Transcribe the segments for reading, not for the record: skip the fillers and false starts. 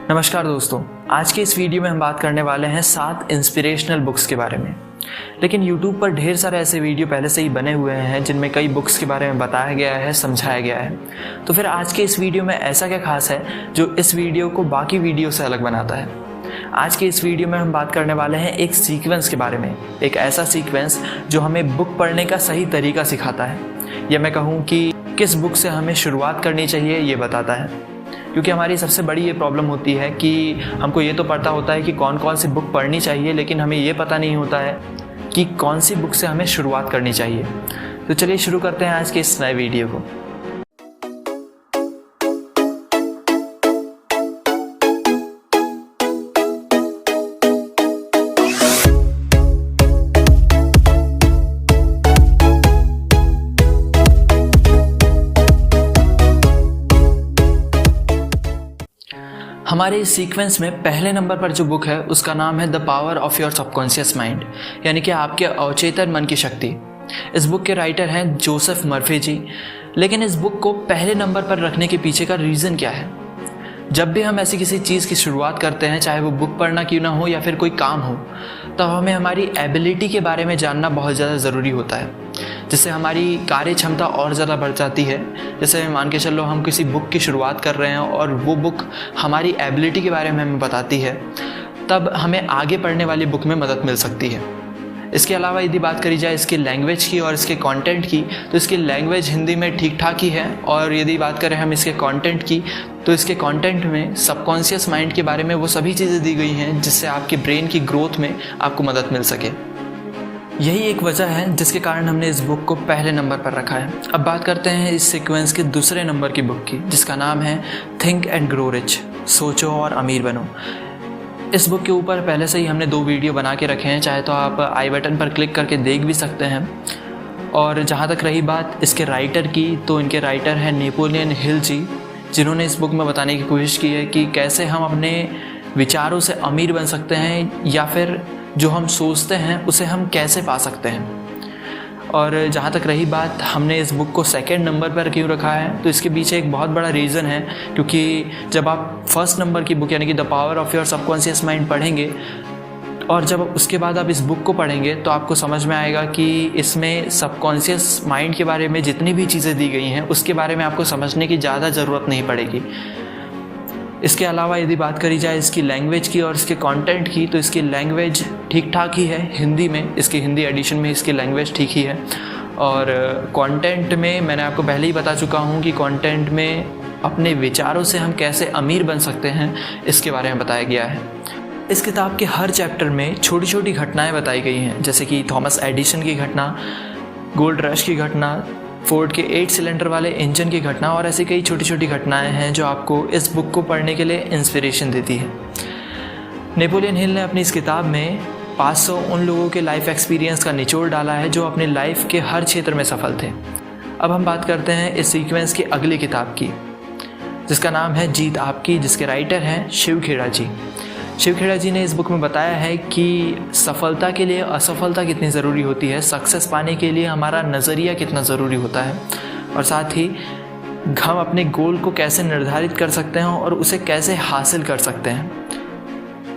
नमस्कार दोस्तों, आज के इस वीडियो में हम बात करने वाले हैं 7 इंस्पिरेशनल बुक्स के बारे में। लेकिन YouTube पर ढेर सारे ऐसे वीडियो पहले से ही बने हुए हैं जिनमें कई बुक्स के बारे में बताया गया है, समझाया गया है। तो फिर आज के इस वीडियो में ऐसा क्या खास है जो इस वीडियो को बाकी वीडियो से अलग बनाता है? आज के इस वीडियो में हम बात करने वाले हैं एक सीक्वेंस के बारे में, एक ऐसा सीक्वेंस जो हमें बुक पढ़ने का सही तरीका सिखाता है, या मैं कहूँ कि किस बुक से हमें शुरुआत करनी चाहिए ये बताता है। क्योंकि हमारी सबसे बड़ी ये प्रॉब्लम होती है कि हमको ये तो पता होता है कि कौन कौन सी बुक पढ़नी चाहिए, लेकिन हमें ये पता नहीं होता है कि कौन सी बुक से हमें शुरुआत करनी चाहिए। तो चलिए शुरू करते हैं आज के इस नए वीडियो को। हमारे इस सीक्वेंस में पहले नंबर पर जो बुक है उसका नाम है the power of your subconscious mind, यानी कि आपके अवचेतन मन की शक्ति। इस बुक के राइटर हैं जोसेफ मर्फी जी। लेकिन इस बुक को पहले नंबर पर रखने के पीछे का रीज़न क्या है? जब भी हम ऐसी किसी चीज़ की शुरुआत करते हैं, चाहे वो बुक पढ़ना क्यों ना हो या फिर कोई काम हो, तब हमें हमारी एबिलिटी के बारे में जानना बहुत ज़्यादा ज़रूरी होता है, जिससे हमारी कार्य क्षमता और ज़्यादा बढ़ जाती है। जैसे मान के चलो हम किसी बुक की शुरुआत कर रहे हैं और वो बुक हमारी एबिलिटी के बारे में हमें बताती है, तब हमें आगे पढ़ने वाली बुक में मदद मिल सकती है। इसके अलावा यदि बात करी जाए इसकी लैंग्वेज की और इसके कंटेंट की, तो इसकी लैंग्वेज हिंदी में ठीक ठाक ही है। और यदि बात करें हम इसके कंटेंट की, तो इसके कंटेंट में सबकॉन्शियस माइंड के बारे में वो सभी चीज़ें दी गई हैं जिससे आपके ब्रेन की ग्रोथ में आपको मदद मिल सके। यही एक वजह है जिसके कारण हमने इस बुक को पहले नंबर पर रखा है। अब बात करते हैं इस सीक्वेंस के दूसरे नंबर की बुक की, जिसका नाम है थिंक एंड ग्रो रिच, सोचो और अमीर बनो। इस बुक के ऊपर पहले से ही हमने 2 वीडियो बना के रखे हैं, चाहे तो आप आई बटन पर क्लिक करके देख भी सकते हैं। और जहाँ तक रही बात इसके राइटर की, तो इनके राइटर हैं नेपोलियन हिल जी, जिन्होंने इस बुक में बताने की कोशिश की है कि कैसे हम अपने विचारों से अमीर बन सकते हैं, या फिर जो हम सोचते हैं उसे हम कैसे पा सकते हैं। और जहाँ तक रही बात हमने इस बुक को सेकंड नंबर पर क्यों रखा है, तो इसके पीछे एक बहुत बड़ा रीज़न है। क्योंकि जब आप फर्स्ट नंबर की बुक यानी कि the power of your subconscious mind पढ़ेंगे, और जब उसके बाद आप इस बुक को पढ़ेंगे, तो आपको समझ में आएगा कि इसमें सबकॉन्शियस माइंड के बारे में जितनी भी चीज़ें दी गई हैं उसके बारे में आपको समझने की ज़्यादा ज़रूरत नहीं पड़ेगी। इसके अलावा यदि बात करी जाए इसकी लैंग्वेज की और इसके कंटेंट की, तो इसकी लैंग्वेज ठीक ठाक ही है हिंदी में, इसकी हिंदी एडिशन में इसकी लैंग्वेज ठीक ही है। और कंटेंट में मैंने आपको पहले ही बता चुका हूँ कि कंटेंट में अपने विचारों से हम कैसे अमीर बन सकते हैं, इसके बारे में बताया गया है। इस किताब के हर चैप्टर में छोटी छोटी घटनाएँ बताई गई हैं, जैसे कि थॉमस एडिसन की घटना, गोल्ड रश की घटना, फोर्ड के 8 सिलेंडर वाले इंजन की घटना, और ऐसी कई छोटी छोटी घटनाएं हैं जो आपको इस बुक को पढ़ने के लिए इंस्पिरेशन देती है। नेपोलियन हिल ने अपनी इस किताब में 500 उन लोगों के लाइफ एक्सपीरियंस का निचोड़ डाला है जो अपनी लाइफ के हर क्षेत्र में सफल थे। अब हम बात करते हैं इस सीक्वेंस की अगली किताब की, जिसका नाम है जीत आपकी, जिसके राइटर हैं शिव खेड़ा जी। शिव खेड़ा जी ने इस बुक में बताया है कि सफलता के लिए असफलता कितनी ज़रूरी होती है, सक्सेस पाने के लिए हमारा नज़रिया कितना ज़रूरी होता है, और साथ ही हम अपने गोल को कैसे निर्धारित कर सकते हैं और उसे कैसे हासिल कर सकते हैं,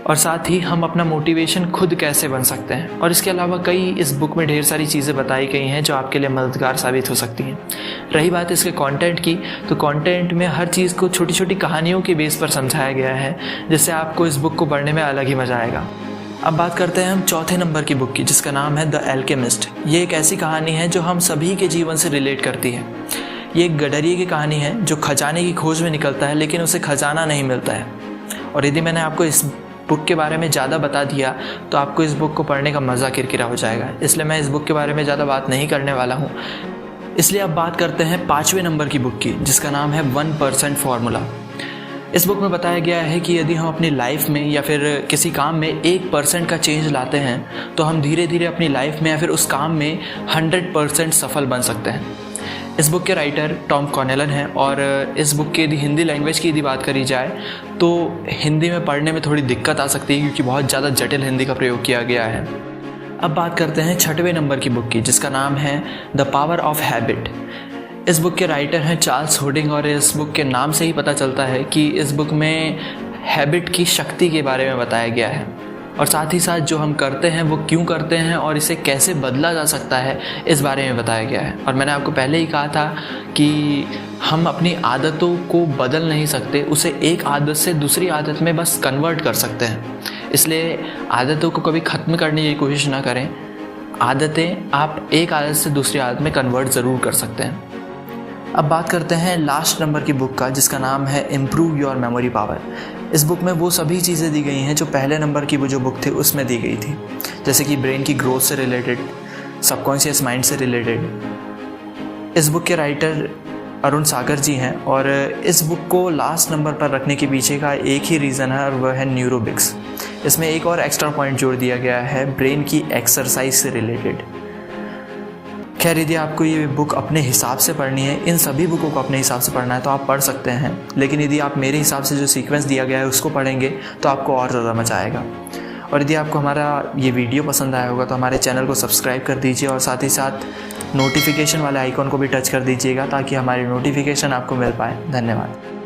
और साथ ही हम अपना मोटिवेशन खुद कैसे बन सकते हैं। और इसके अलावा कई इस बुक में ढेर सारी चीज़ें बताई गई हैं जो आपके लिए मददगार साबित हो सकती हैं। रही बात इसके कंटेंट की, तो कंटेंट में हर चीज़ को छोटी छोटी कहानियों के बेस पर समझाया गया है, जिससे आपको इस बुक को पढ़ने में अलग ही मज़ा आएगा। अब बात करते हैं हम चौथे नंबर की बुक की, जिसका नाम है द एल्केमिस्ट। ये एक ऐसी कहानी है जो हम सभी के जीवन से रिलेट करती है। ये एक गडरिये की कहानी है जो खजाने की खोज में निकलता है, लेकिन उसे खजाना नहीं मिलता है। और यदि मैंने आपको इस बुक के बारे में ज़्यादा बता दिया तो आपको इस बुक को पढ़ने का मज़ा किरकिरा हो जाएगा, इसलिए मैं इस बुक के बारे में ज़्यादा बात नहीं करने वाला हूँ। इसलिए अब बात करते हैं 5वें नंबर की बुक की, जिसका नाम है 1% फार्मूला। इस बुक में बताया गया है कि यदि हम अपनी लाइफ में या फिर किसी काम में 1% का चेंज लाते हैं, तो हम धीरे धीरे अपनी लाइफ में या फिर उस काम में 100% सफल बन सकते हैं। इस बुक के राइटर टॉम कॉनेलन हैं, और इस बुक की यदि हिंदी लैंग्वेज की यदि बात करी जाए तो हिंदी में पढ़ने में थोड़ी दिक्कत आ सकती है, क्योंकि बहुत ज़्यादा जटिल हिंदी का प्रयोग किया गया है। अब बात करते हैं 6वें नंबर की बुक की, जिसका नाम है द पावर ऑफ हैबिट। इस बुक के राइटर हैं चार्ल्स हुडिंग और इस बुक के नाम से ही पता चलता है कि इस बुक में हैबिट की शक्ति के बारे में बताया गया है और साथ ही साथ जो हम करते हैं वो क्यों करते हैं और इसे कैसे बदला जा सकता है इस बारे में बताया गया है। और मैंने आपको पहले ही कहा था कि हम अपनी आदतों को बदल नहीं सकते, उसे एक आदत से दूसरी आदत में बस कन्वर्ट कर सकते हैं। इसलिए आदतों को कभी ख़त्म करने की कोशिश ना करें। आदतें आप एक आदत से दूसरी आदत में कन्वर्ट ज़रूर कर सकते हैं। अब बात करते हैं लास्ट नंबर की बुक का, जिसका नाम है इम्प्रूव योर मेमोरी पावर। इस बुक में वो सभी चीज़ें दी गई हैं जो पहले नंबर की वो जो बुक थी उसमें दी गई थी, जैसे कि ब्रेन की ग्रोथ से रिलेटेड, सबकॉन्शियस माइंड से रिलेटेड। इस बुक के राइटर अरुण सागर जी हैं और इस बुक को लास्ट नंबर पर रखने के पीछे का एक ही रीज़न है और वह है न्यूरोबिक्स। इसमें एक और एक्स्ट्रा पॉइंट जोड़ दिया गया है ब्रेन की एक्सरसाइज से रिलेटेड। खैर, यदि आपको ये बुक अपने हिसाब से पढ़नी है, इन सभी बुकों को अपने हिसाब से पढ़ना है तो आप पढ़ सकते हैं, लेकिन यदि आप मेरे हिसाब से जो सीक्वेंस दिया गया है उसको पढ़ेंगे तो आपको और ज़्यादा मज़ा आएगा। और यदि आपको हमारा ये वीडियो पसंद आया होगा तो हमारे चैनल को सब्सक्राइब कर दीजिए और साथ ही साथ नोटिफिकेशन वाले आइकॉन को भी टच कर दीजिएगा ताकि हमारी नोटिफिकेशन आपको मिल पाए। धन्यवाद।